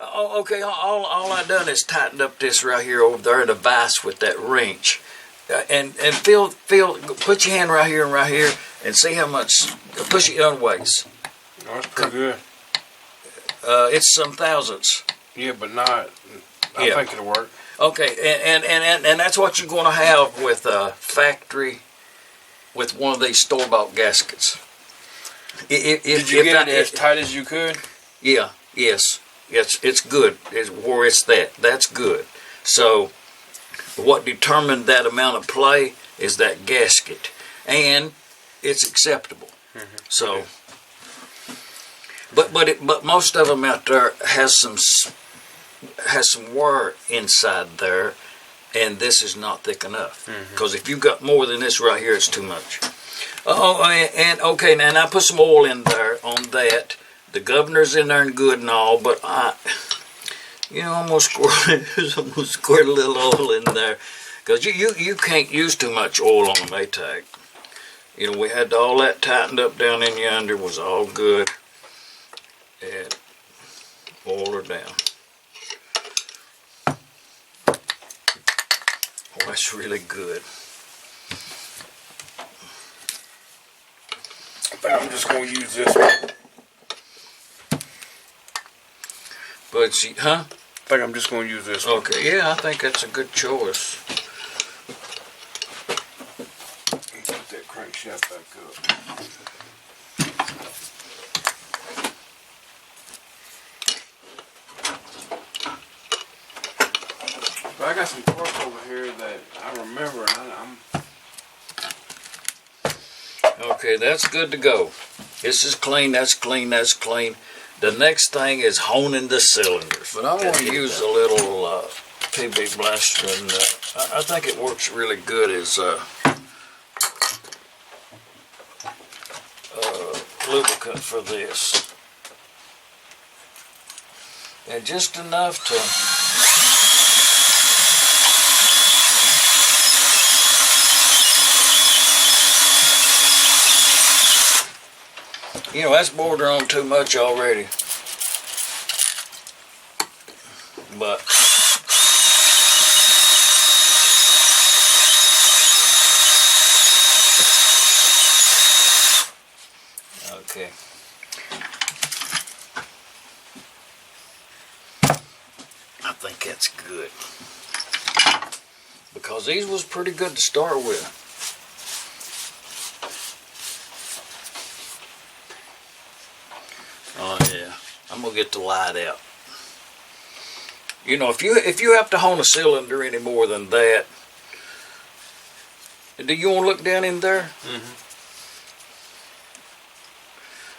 Oh, okay. All I done is tightened up this right here over there in a vise with that wrench, and feel. Put your hand right here and right here, and see how much. Push it unways. Oh, that's pretty good. It's some thousandths. Yeah, but not. I think it'll work. Okay, and that's what you're going to have with a factory, with one of these store-bought gaskets. Did you get it as tight as you could? Yeah. Yes. It's good. That's good. So, what determined that amount of play is that gasket, and it's acceptable. Mm-hmm. So, but most of them out there has some wear inside there, and this is not thick enough. Because if you've got more than this right here, it's too much. Oh, and okay, now I put some oil in there on that. The governor's in there and good and all, but I'm gonna squirt a little oil in there, because you can't use too much oil on the Maytag. We had all that tightened up down in yonder, was all good, and oil her down. Oh, that's really good. I'm just gonna use this one. But I think I'm just going to use this one. Okay, yeah, I think that's a good choice. Put that crankshaft back up. But I got some torque over here that I remember. Okay, that's good to go. This is clean, that's clean, that's clean. The next thing is honing the cylinders. But I want to use a little PB blaster, and I think it works really good as lubricant for this. And just enough to... that's bordering on too much already. But okay. I think that's good. Because these was pretty good to start with. Oh yeah, I'm gonna get the light out. If you have to hone a cylinder any more than that, do you want to look down in there?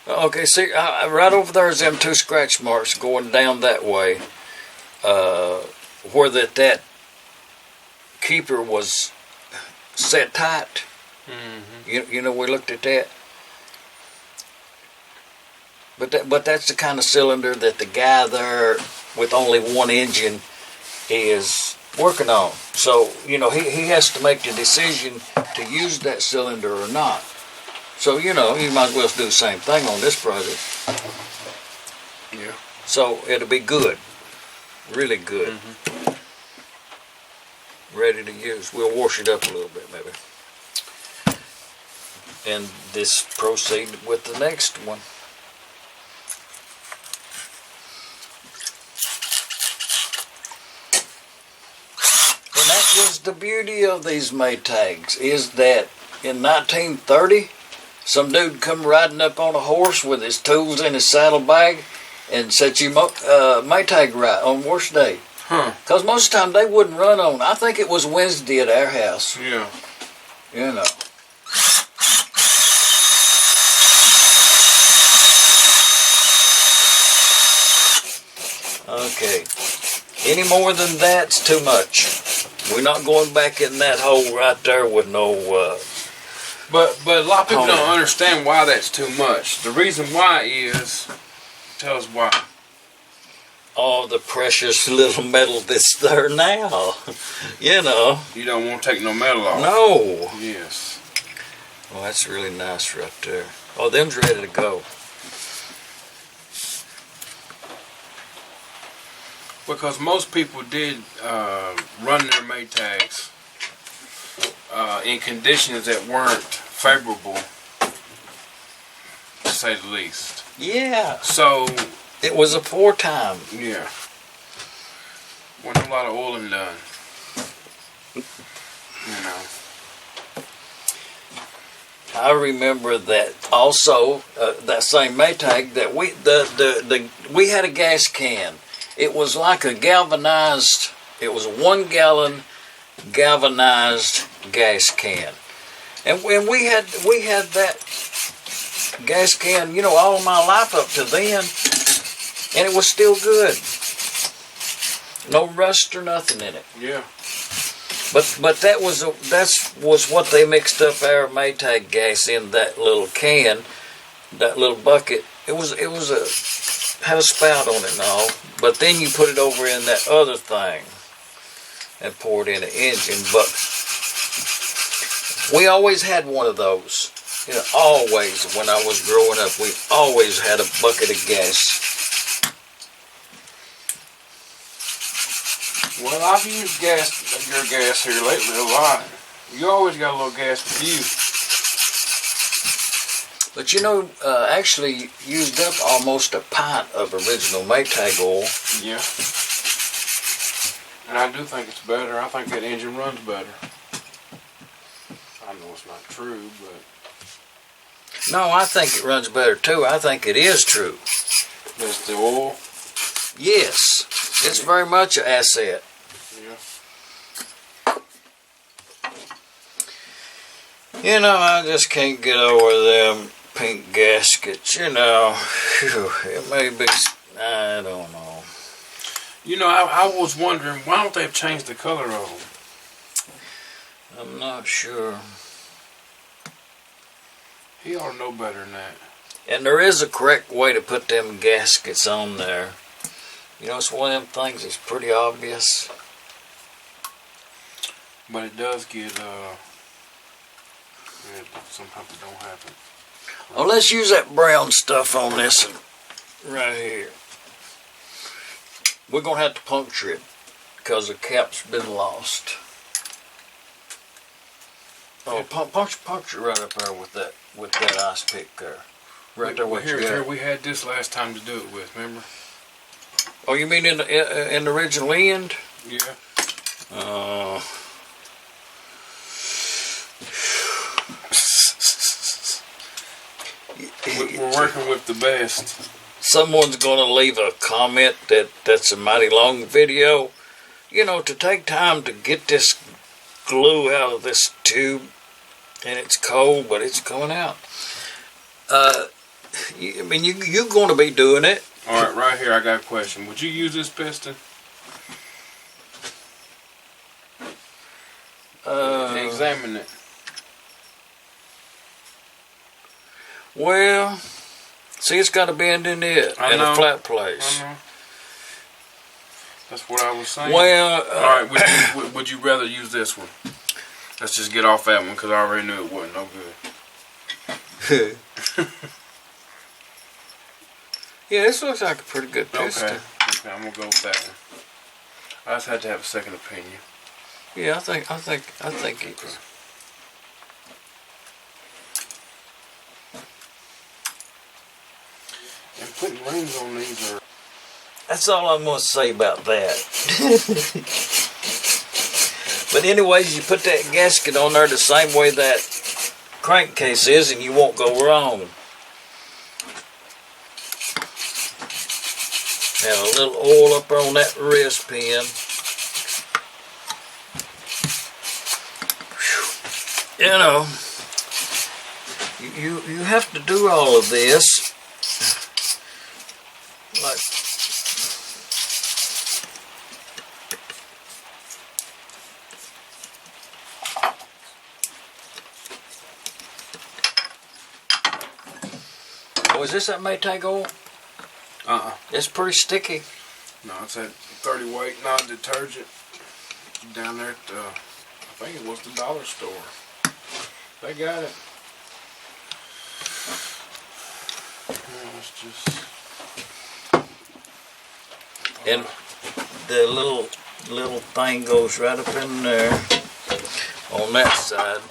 Okay, see, right over there is them two scratch marks going down that way, where that keeper was set tight. We looked at that. But that's the kind of cylinder that the guy there with only one engine is working on. So, he has to make the decision to use that cylinder or not. So, you might as well do the same thing on this project. Yeah. So, it'll be good. Really good. Ready to use. We'll wash it up a little bit, maybe. And this proceed with the next one. Was the beauty of these Maytags is that in 1930, some dude come riding up on a horse with his tools in his saddlebag and set you Maytag right on wash day. Because most of the time they wouldn't run on. I think it was Wednesday at our house. Yeah. Okay. Any more than that's too much. We're not going back in that hole right there with no... But a lot of people don't understand why that's too much. The reason why is... Tell us why. All the precious little metal that's there now. You don't want to take no metal off. No. Yes. Well, that's really nice right there. Oh, them's ready to go. Because most people did run their Maytags in conditions that weren't favorable, to say the least. Yeah. So It was a poor time. yeah, wasn't a lot of oiling done. You know. I remember that also, that same Maytag, that we had a gas can. It was like a galvanized, it was a 1 gallon galvanized gas can. And when we had that gas can, all of my life up to then, and it was still good. No rust or nothing in it. Yeah. But that was what they mixed up our Maytag gas in, that little can, that little bucket. It had a spout on it and all. But then you put it over in that other thing and pour it in the engine. But we always had one of those. Always, when I was growing up, we always had a bucket of gas. Well, I've used your gas here lately a lot. You always got a little gas with you. But actually used up almost a pint of original Maytag oil. Yeah. And I do think it's better. I think that engine runs better. I know it's not true, but... No, I think it runs better too. I think it is true. That's the oil? Yes. It's very much an asset. Yeah. I just can't get over them pink gaskets. It may be, I don't know. I was wondering, why don't they have changed the color of them? I'm not sure. He ought to know better than that. And there is a correct way to put them gaskets on there. It's one of them things that's pretty obvious. But it does get, sometimes it don't happen. Oh, let's use that brown stuff on this one right here. We're going to have to puncture it because the cap's been lost. Oh, puncture right up there with that ice pick there. Right there, what you got. Here, we had this last time to do it with, remember? Oh, you mean in the original end? Yeah. We're working with the best. Someone's going to leave a comment that's a mighty long video. To take time to get this glue out of this tube, and it's cold, but it's coming out. You're going to be doing it. All right, right here, I got a question. Would you use this piston? Examine it. Well, see, it's got a bend in it and a flat place. I know. That's what I was saying. Well, all right, would you rather use this one? Let's just get off that one because I already knew it wasn't no good. Yeah, this looks like a pretty good piston. Okay, I'm gonna go with that one. I just had to have a second opinion. Yeah, I think it. And putting rings on these are... That's all I'm going to say about that. But anyways, you put that gasket on there the same way that crankcase is, and you won't go wrong. Have a little oil up on that wrist pin. You have to do all of this. Like, oh, is this that Maytag oil? It's pretty sticky. No, it's that 30 weight non-detergent down there at I think it was the dollar store. They got it. Let's just... And the little thing goes right up in there on that side.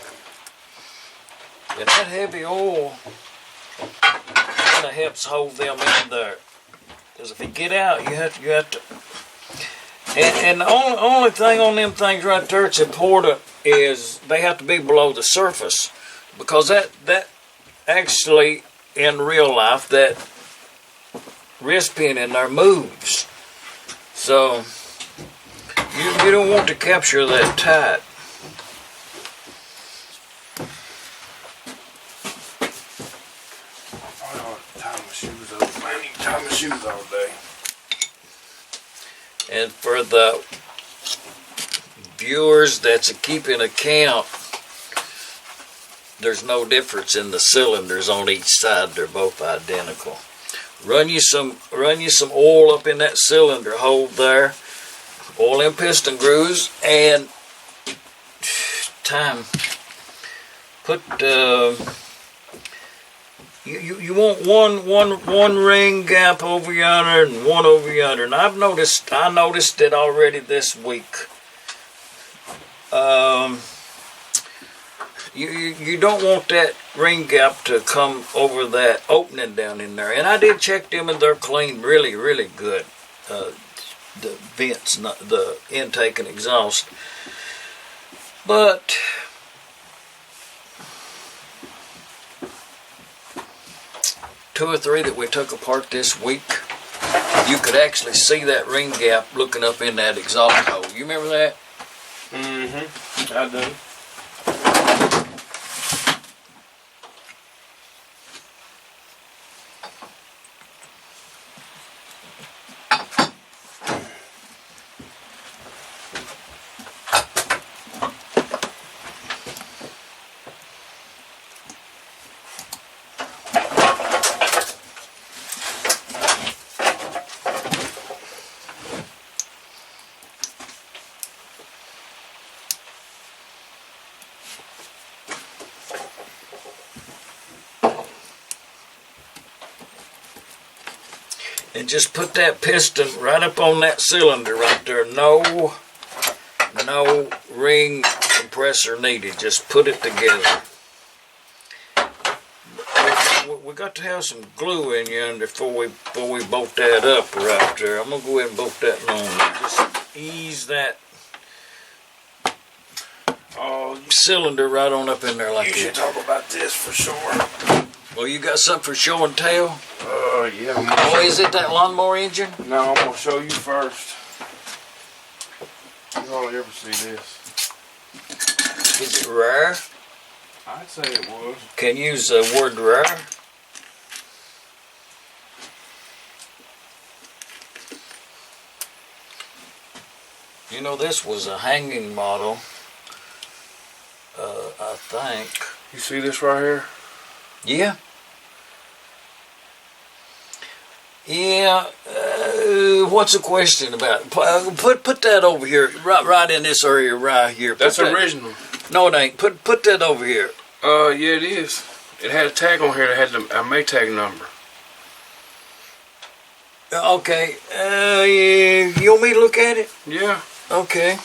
And that heavy oil kind of helps hold them in there. Because if you get out, you have to. And the only thing on them things right there that's important is they have to be below the surface, because that actually in real life that wrist pin in there moves. So you don't want to capture that tight. I need to tie my shoes all day. And for the viewers that's keeping account, there's no difference in the cylinders on each side. They're both identical. Run you some oil up in that cylinder hole there. Oil in piston grooves, and time. Put you want one ring gap over yonder and one over yonder. And I noticed it already this week. You don't want that ring gap to come over that opening down in there. And I did check them, and they're clean, really, really good. The vents, not the intake and exhaust. But two or three that we took apart this week, you could actually see that ring gap looking up in that exhaust hole. You remember that? Mm-hmm. I do. And just put that piston right up on that cylinder right there. No ring compressor needed. Just put it together. We got to have some glue in yonder before we bolt that up right there. I'm gonna go ahead and bolt that on. Just ease that cylinder right on up in there like that. You should talk about this for sure. Well, you got something for show and tell? Yeah. Oh, is it that lawnmower engine? No, I'm gonna show you first. You hardly ever see this. Is it rare? I'd say it was. Can you use the word rare? You know, this was a hanging model, I think. You see this right here? Yeah. Yeah. What's the question about? Put that over here, right in this area right here. That's original. No, it ain't. Put that over here. Yeah, it is. It had a tag on here that had a Maytag number. Okay. You want me to look at it? Yeah. Okay.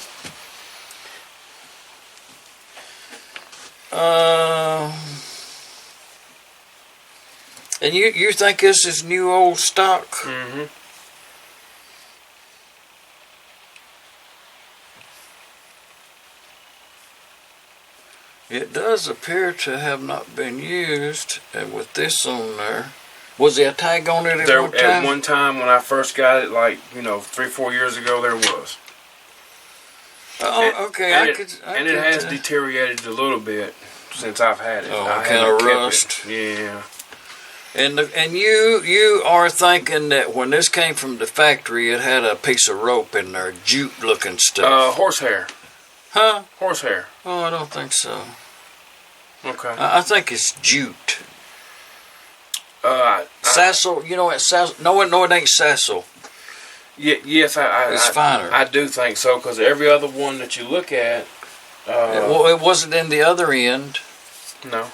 And you think this is new old stock? Mm-hmm. It does appear to have not been used, and with this on there. Was there a tag on it at one time? At one time when I first got it, like, 3-4 years ago, there was. Oh, okay. And it has deteriorated a little bit since I've had it. Oh, kind of rust. Yeah. And you are thinking that when this came from the factory, it had a piece of rope in there, jute-looking stuff. Horsehair. Huh? Horsehair. Oh, I don't think so. Okay. I think it's jute. Sassel. You know what? No, it ain't Sassel. Yes, it's finer. I do think so, because every other one that you look at. Well, it wasn't in the other end. No.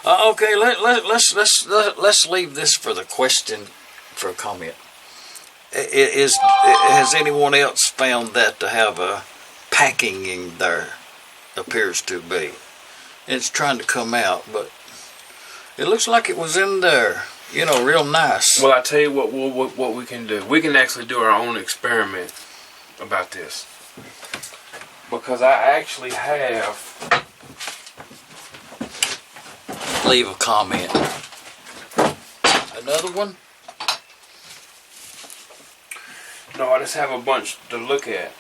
Okay, let's leave this for the question, for a comment. has anyone else found that to have a packing in there? Appears to be. It's trying to come out, but it looks like it was in there. You know, real nice. Well, I tell you what we can do. We can actually do our own experiment about this, because I actually have. Leave a comment. Another one? No, I just have a bunch to look at.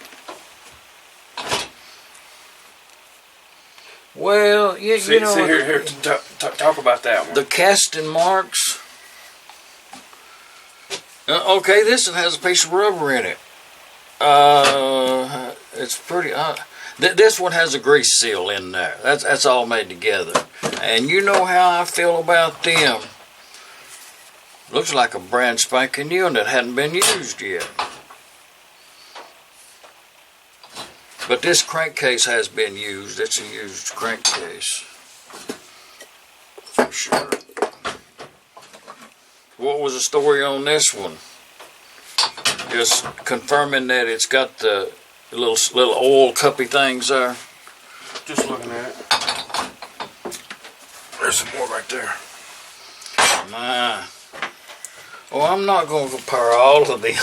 Well, yeah, See, you know. see here, talk about that one. The casting marks. Okay, this one has a piece of rubber in it. It's pretty. This one has a grease seal in there. That's all made together. And you know how I feel about them. Looks like a brand spanking new and that hadn't been used yet. But this crankcase has been used. It's a used crankcase. For sure. What was the story on this one? Just confirming that it's got the little oil cuppy things there. Just looking at it. There's some more right there. My. Well, I'm not going to compare all of them.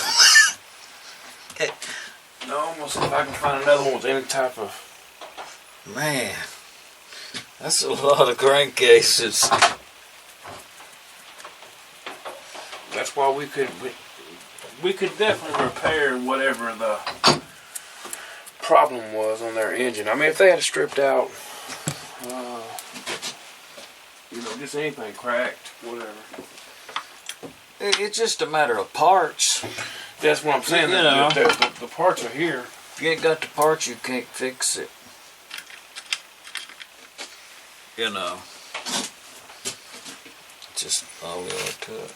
No, I'm gonna see if I can find another one with any type of. Man, that's a lot of crankcases. That's why we could definitely repair whatever the problem was on their engine. I mean, if they had stripped out, just anything cracked, whatever. It's just a matter of parts. That's what I'm saying. The parts are here. If you ain't got the parts, you can't fix it. You know. Just all there to it.